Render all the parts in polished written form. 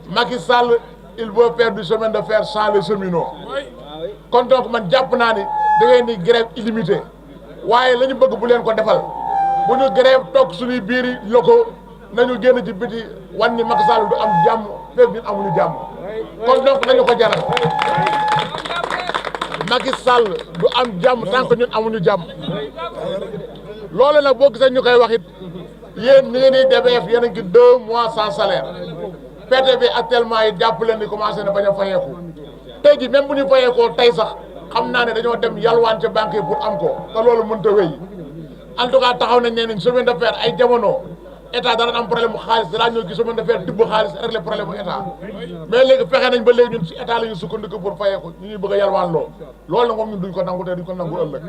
Macky Sall il veut faire du chemin de fer sans les cheminots kon donc man jàpp naa ni da ngeen di grève illimité waaye la ñu bëgg bu leen ko defal bu ñu grève toog suñuy biiri locaux nañu génn ci biti wan ni Macky Sall du am jàmm fekk ñun amuñu jàmm kon donc nañu ko jaral Macky Sall du am jàmm tant que ñun amuñu jàmm loolu nag boo gisee ñu koy wax it yéen ni ngeen di DBF yéen a ngi 2 mois sans salaire PTB actuellement yi jàpp leen ni commencé na bañ a fayeeku tey ji même bu ñu fayeekoo tey sax xam naa ne dañoo dem yalwaan ca banque yi pour am ko te loolu mënut a wéy en tout cas taxaw nañ ne chemin de fer ay jamono état dana am problème mu xaalis danaa ñëw ci chemin de fer tibb xaalis régler problème mu état mais léegi fexe nañ ba léegi ñun ci état la ñu sukkandiku pour fayeeku ñu ñuy bëgg a yalwaan loo loolu nag moom ñun duñ ko nangu te duñ ko nangu ëllëg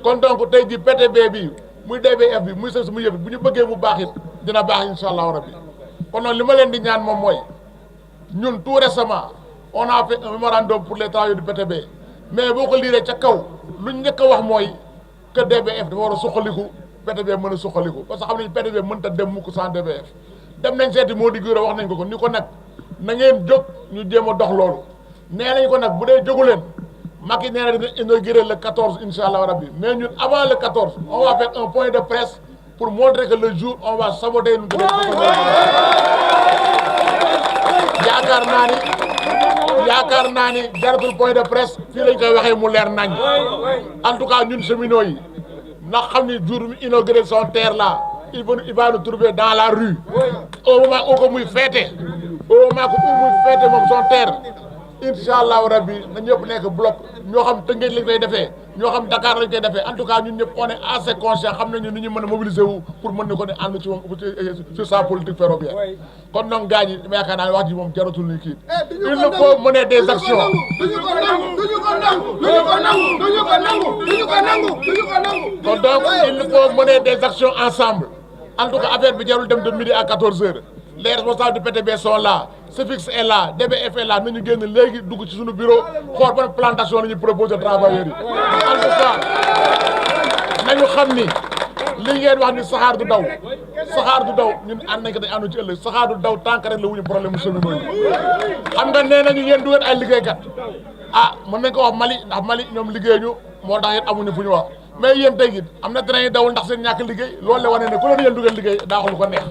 kon donc tey ji PTB bi muy DBF bi muy sës muy yëf bu ñu bëggee mu baax it dina baax incha allahu rabbi kon noonu li ma leen di ñaan moom mooy ñun tout récemment on a fait un mémorandum pour les travailleurs du PTB mais boo ko liiree ca kaw lu njëkk a wax mooy que DBF dafa war a suqaliku PTB mën a suqaliku parce que xam nañ PTB mënut a dem mukk sans DBF dem nañ seeti moo di gërë wax nañ ko ni ko nag na ngeen jóg ñu jéem a dox loolu nee nañ ko nag bu dee jógu leen Macky nee na dina inaugurer le 14 incha allah rabbi mais ñun avant le 14 on va faire un point de presse pour montrer que le jour on va saboter nous yaakaar naa ni jaratul point de presse fii lañ koy waxee mu leer nañ en tout cas ñun cheminots yi ndax xam ni jour mi inauguré son terre là il va nous trouver dans la rue au moment où ko muy féete muy féete moom son terre incha allahu rabbi na ñëpp nekk bloc ñoo xam Tëngéej lañ koy defee ñoo xam Dakar lañ koy defee en tout cas ñun ñëpp on est assez conscient xam nañu ni ñu mën a mobiliser wu pour mën ni ko ne ànd ci moom sur sa politique ferroviaire kon donc gars ñi yaakaar naa ne wax ji moom jaratul ni kii il nous faut mener des actions kon donc il nous faut mener des actions ensemble en tout cas affaire bi jarul dem de midi à 14 heures les responsables du PTB sont là Cefix est là DBF est là nañu génn léegi dugg ci suñu bureau xool ban plantation la ñuy proposer travailleurs yi en tout cas nañu xam ni li ngeen wax ni saxaar du daw ñun ànd nañ ko dañ àndu ci ëllëg saxaar du daw tànk rek la wuñu problème mu cheminots yi xam nga nee nañu yéen du ngeen ay liggéeykat mën nañ ko wax Mali ndax Mali ñoom liggéeyuñu moo tax it amuñu fu ñu wax mais yéen tey jii am na train yi dawul ndax seen ñàkk liggéey loolu la wane ne ku leen yéen du ngeen liggéey daa xul ko neex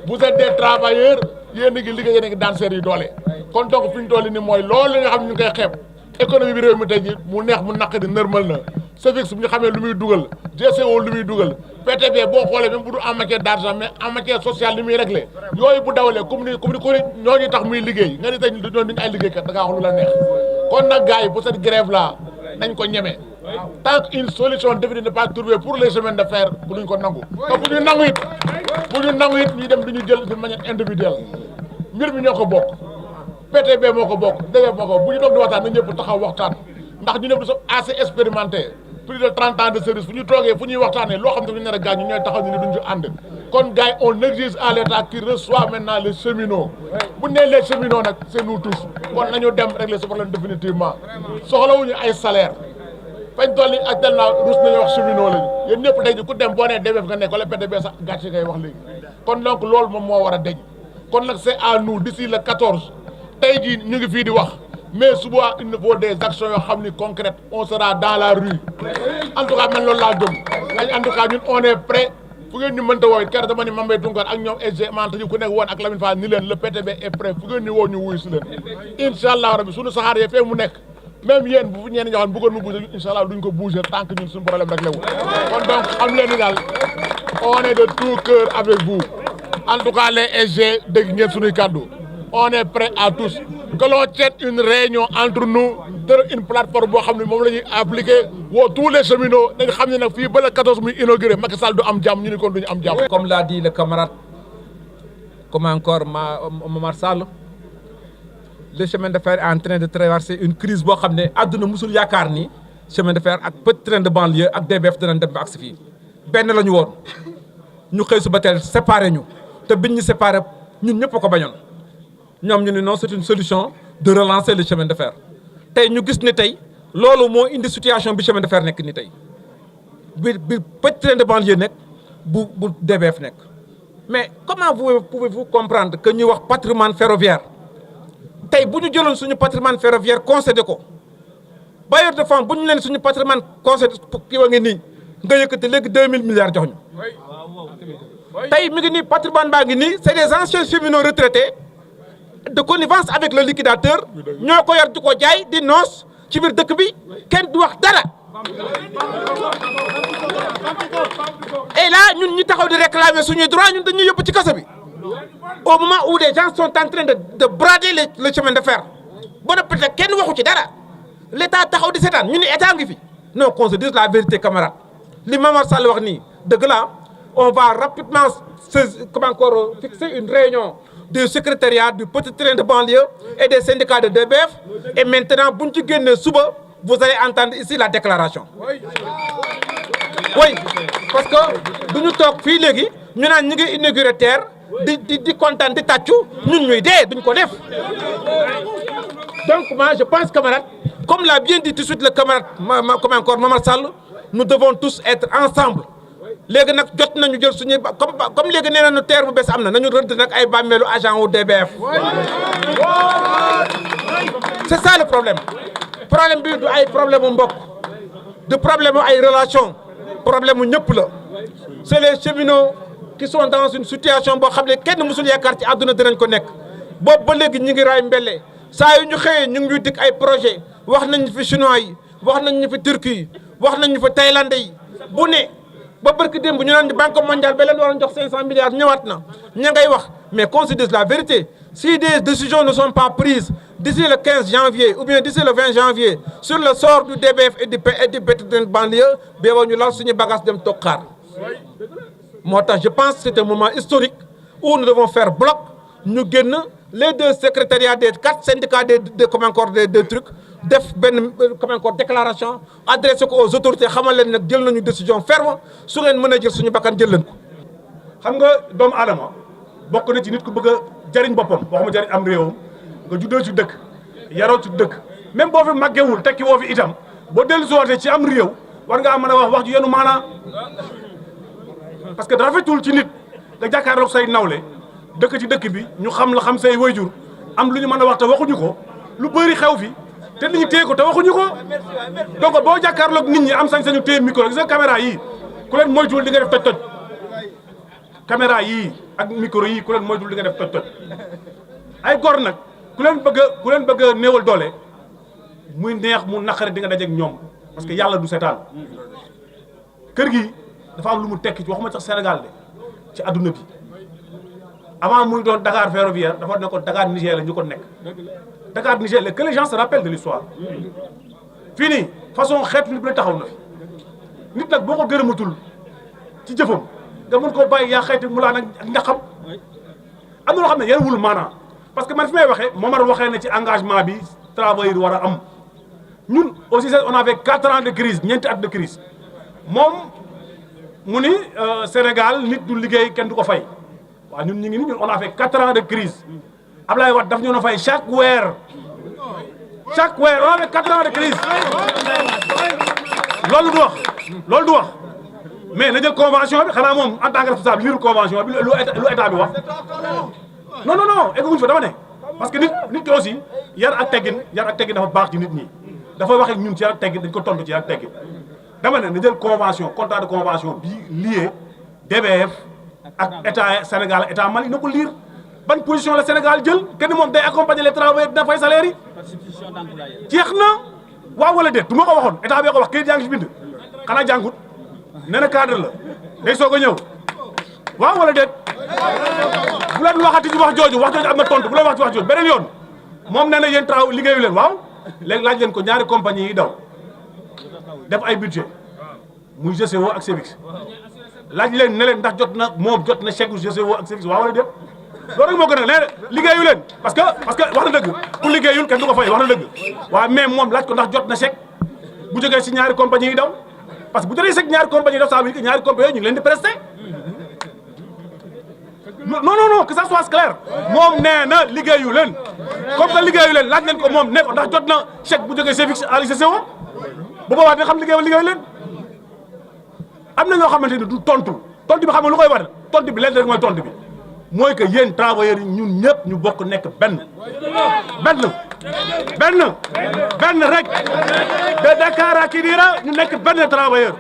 vous êtes des travailleurs yéen a ngi liggéey yéen a ngi daan seen yi doole kon donc fi ñu toll ni mooy loolu nga xam ñu ngi koy xeeb économie bi réew mi tey jii mu neex mu naq di nërmal na Cefix bu ñu xamee lu muy dugal GCO lu muy dugal PTB boo xoolee même bu dul en matière d'argent mais en matière sociale li muy réglé yooyu bu dawalee comme ni ñooñu tax muy liggéey nga ni tey ñooñu duñu ay liggéeykat da ngaa wax lu la neex kon nag gars yi pour cette grève là nañ ko ñeme tant qu'une solution définitive n'est pas trouvée pour les chemins de fer bu duñ ko nangu te bu ñu nangu it ñu dem duñu jël de manière individuelle mbir mi ñoo ko bokk PTB moo ko bokk DBF moo ko bu ñu toog di waxtaan na ñëpp taxaw waxtaan ndax ñu ñëpp nous sommes assez expérimentés plus de 30 ans de service fu ñu toogee fu ñuy waxtaanee loo xam ne dañu nar a gaañ ñu ñooy taxaw ñu ne duñ ci ànd kon gars yi on exige à l'État qui reçoit maintenant les cheminots bu ñu nee les cheminots nag c'est nous tous kon nañu dem régler ce problème définitivement soxlawuñu ay salaire fañ toll nii actuellement ruus nañu wax cheminot lañu yéen ñëpp tey ji ku dem boo nee DBF nga nekk wala PTB sax gàcce ngay wax léegi kon donc loolu moom moo war a deñ kon nag c'est à nous d'ici le 14 tey jii ñu ngi fii di wax mais suba il nous faut des actions yoo xam ni concrètes on sera dans la rue en tout cas man loolu laa gëm en tout cas ñun on est prêt fu ngeen ñu mënta woo it keroog dama ni Mame Mbaye Tounkara ak ñoom SG manta ñu ku nekk woon ak Lamine Fall ni leen le PTB est prêt fu ngeen ñu woo ñu wuyu si leen incha allah rabbi suñu saxaar yee fee mu nekk même yéen bu ñeen ñoo xam bëggoon mu bouger incha allah duñ ko bouger tant que ñun suñu problème rek la wul kon donc xam leen ni daal on est de tout cœur avec vous en tout cas les SG dégg ngeen suñuy kàddu on est prêt à tous que l'on tienne une réunion entre nous de une plateforme boo xam ne moom la ñuy appliquer woo tous les cheminots dañ xam ne nag fii ba le 14 muy inauguré Macky Sall du am jàmm ñu ni kon duñu am jàmm. Comme l'a dit le camarade comme encore Momar Sall le chemin de fer est en train de traverser une crise boo xam ne àdduna musul yaakaar ni chemin de fer ak petit train de banlieue ak DBF dinañ dem ba agsi fii benn la ñu woon ñu xëy suba teel séparé ñu te biñ ñu séparé ñun ñëpp a ko bañoon ñoom ñu ne non c'est une solution de relancer le chemin de fer tey ñu gis ni tey loolu moo indi situation bi chemin de fer nekk ni tey bi petit train de banlieue nekk bu DBF nekk mais comment pouvez-vous comprendre que ñuy wax patrimoine ferroviaire tey bu ñu jëloon suñu patrimoine ferroviaire concédé ko bailleur de fonds bu ñu leen suñu patrimoine concédé kii wa ngi nii nga yëkkati léegi 2000 milliards jox ñu tey mi ngi nii patrimoine baa ngi nii c'est des anciens cheminots retraités de connivence avec le liquidateur ñoo ko yor di ko jaay di noos ci biir dëkk bi kenn du wax dara et là ñun ñi taxaw di réclamer suñuy droit ñun dañuy yóbbu ci kaso bi au moment où des gens sont en train de brader le chemin de fer ba noppi te kenn waxu ci dara l'état taxaw di seetaan ñu ne état ngi fi non qu'on se dise la vérité camarade li Momar Sall wax nii dëgg la on va rapidement fixer une réunion du secrétariat du petit train de banlieue et des syndicats de DBF et maintenant bu ñu ci génnee suba vous allez entendre ici la déclaration oui parce que duñu toog fii léegi ñu naan ñi ngi inauguré terre di kontaan di tàccu ñun ñuy dee duñ ko def donc moi je pense camarade comme l'a bien dit tout de suite le camarade Momar Sall nous devons tous être ensemble léegi nag jot nañu jël suñuy comme léegi nee nañu terre bu bees am na nañu rëdd nag ay bàmmeelu agent wu DBF c'est ça le problème bi du ay problème mu mbokk du problème ay relation problème mu ñëpp la c'est les cheminots qui sont dans une situation boo xam ne kenn mësul yaakaar ci àdduna dinañ ko nekk boobu ba léegi ñu ngi raay mbelle saa yu ñu xëyee ñu ngi ñuy dikk ay projet wax nañ fi chinois yi wax nañ ñu fi turquie yi wax nañ ñu fi thaïlandais yi bu ne ba barki démb ñu naan banque mondiale ba leen waroon jox 500 milliards ñëwaat na ña ngay wax mais qu'on se dise la vérité si des décisions ne sont pas prises d'ici le 15 janvier ou bien d'ici le 20 janvier sur le sort du DBF et du petit train de banlieue béeba ñu lal suñu bagage dem toog xaar moo tax je pense que c'est un moment historique où nous devons faire bloc ñu génn les deux secrétariats des 4 syndicats des trucs def benn déclaration adressé ko aux autorités xamal leen nag jël nañu décision ferme su ngeen mën a jël suñu bakkan jël leen ko. xam nga doomu aadama bokk na ci nit ku bëgg a jariñ boppam waxuma jariñ am réewam nga juddoo ci dëkk yaroo ci dëkk même boo fi màggewul tekki woo fi itam boo dellu si waatee ci am réew war ngaa mën a wax ju yenu maanaa parce que rafetul ci nit nga jàkkaarloog say nawle dëkk ci dëkk bi ñu xam la xam say wayjur am lu ñu mën a wax te waxuñu ko lu bëri xew fi te nit ñi téye ko te waxuñu ko donc boo jàkkaarloog nit ñi am sañ-sañu téye micro gis nga caméra yii ku leen moytuwul di nga def toj-toj caméra yii ak micro yii ku leen moytuwul di nga def toj-toj ay gor nag ku leen bëgg a néewal doole muy neex mu naqare di nga dajeeg ñoom parce que yàlla du seetaan kër gi dafa am lu mu tekki ci waxuma sax Sénégal de ci adduna bi avant muy doon Dakar ferroviaire dafa nekkoon Dakar Niger la ñu ko nekk Dakar Niger la que les gens se rappellent de l'histoire fii nii façon xeetu nit bu ne taxaw na fi nit nag boo ko gërëmatul ci jëfam nga mën koo bàyyi yaa xeeti mu laa nag ak ñaxam am na loo xam ne yéen wul maanaam parce que man fi may waxee Momar waxee na ci engagement bi travailleurs war a am ñun aussi on avait 4 ans de crise ñeenti at de crise moom mu ni Sénégal nit du liggéey kenn du ko fay waaw ñun ñu ngi ni ñun on a fait 4 ans de crise Ablaye Wade daf ñu na fay chaque weer on a fait 4 ans de crise loolu du wax mais na jël convention bi xanaa moom en tant que responsable liiru convention bi lu état bi wax non egguñ fa dama ne parce que nit ki aussi yar ak teggin dafa baax ci nit ñi dafa wax ak ñun ci yar ak teggin dañ ko tontu ci yar ak teggin dama ne na jël convention contrat de convention bi lié DBF ak état Sénégal état Mali na ko lire ban position la Sénégal jël kenn moom day accompagner les travailleurs dina fay salaire yi jeex na waaw wala déet du ma ko waxoon état bi ko wax kayit yaa ngi ci bind xanaa jàngut nee na cadre la day soog a ñëw waaw wala déet bu leen waxati ci wax jooju am na tontu bu leen wax ci wax jooju beneen yoon moom nee na yéen liggéeyu leen waaw léegi laaj leen ko ñaari compagnie yi daw def ay budget muy GCO ak Cevix laaj leen ne leen ndax jot na chèque GCO ak Cevix waaw wala déet loolu rek moo gën a nee liggéeyu leen parce que wax na dëgg ku liggéeyul kenn du ko fay wax na dëgg waaw mais moom laaj ko ndax jot na chèque bu jógee si ñaari compagnie yi daw parce que bu jotee chèque ñaari compagnie yi daw ça veut dire que ñaari compagnie yooyu ñu ngi leen di presté non que ça soit clair moom nee na liggéeyu leen comme que liggéeyu leen laaj leen ko moom ne ko ndax jot na chèque bu jógee Cevix à GCO bu boobaa dina xam liggéeyu leen am na ñoo xamante ni du tontu bi xam nga lu koy war tontu bi leen rek mooy tontu bi mooy que yéen travailleurs yi ñun ñëpp ñu bokk nekk benn rek de Dakar à Kidira ñu nekk benn travailleur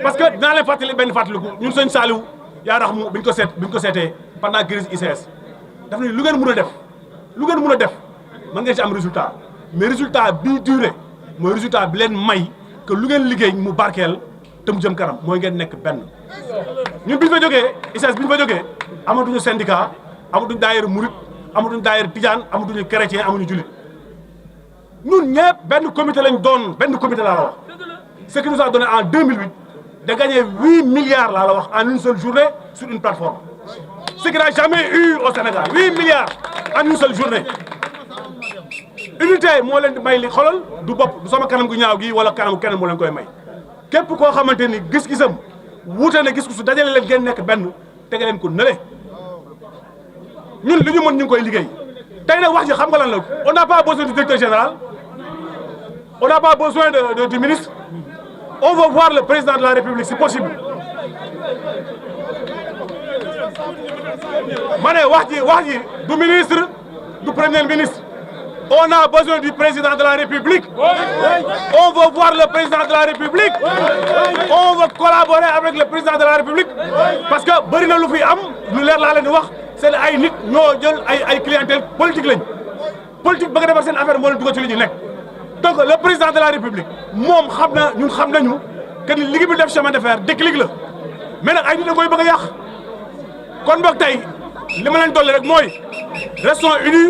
parce que dinaa leen fàttali benn fàttaliku ñun sëñ Saliou yaa rax mu biñ ko seetee pendant crise ICS daf ne lu ngeen mën a def mën ngeen ci am résultat mais résultat bii duré mooy résultat bi leen may que lu ngeen liggéey mu barkeel te mu jëm kanam mooy ngeen nekk benn ñun bi ñu fa jógee ICS bi ñu fa jógee amatuñu syndicat amatuñu daayira murit amatuñu daayira tijaan amatuñu chrétien amuñu julit ñun ñëpp benn comité lañ doon benn comité laa la wax ce qui nous a donné en 2008 de gagner 8 milliards laa la wax en une seule journée sur une plateforme ce qui n'a jamais eu au Sénégal 8 milliards en une seule journée unité moo leen di may li xolal du bopp du sama kanam gu ñaaw gi wala kanam keneen moo leen koy may képp koo xamante ni gis-gisam wuute na gis-gisu dajale leen ngeen nekk benn tege leen ko nële ñun li ñu mën ñu ngi koy liggéey tey nag wax ji xam nga lan la on n'a pas besoin du directeur général on n'a pas besoin du ministre on veut voir le président de la République si possible ma ne wax ji du ministre du premier ministre on a besoin du président de la République on veut voir le président de la République on veut collaborer avec le président de la République parce que bëri na lu fi am lu leer laa leen di wax c'est ay nit ñoo jël ay clientèle politique lañ politique bëgg a defar seen affaire moo leen dugal ci li ñu nekk donc le président de la République moom ñun xam nañu que ni liggéey bi def chemin de fer déclic la mais nag ay nit da koy bëgg a yàq kon boog tey li ma leen dolli rek mooy restons unis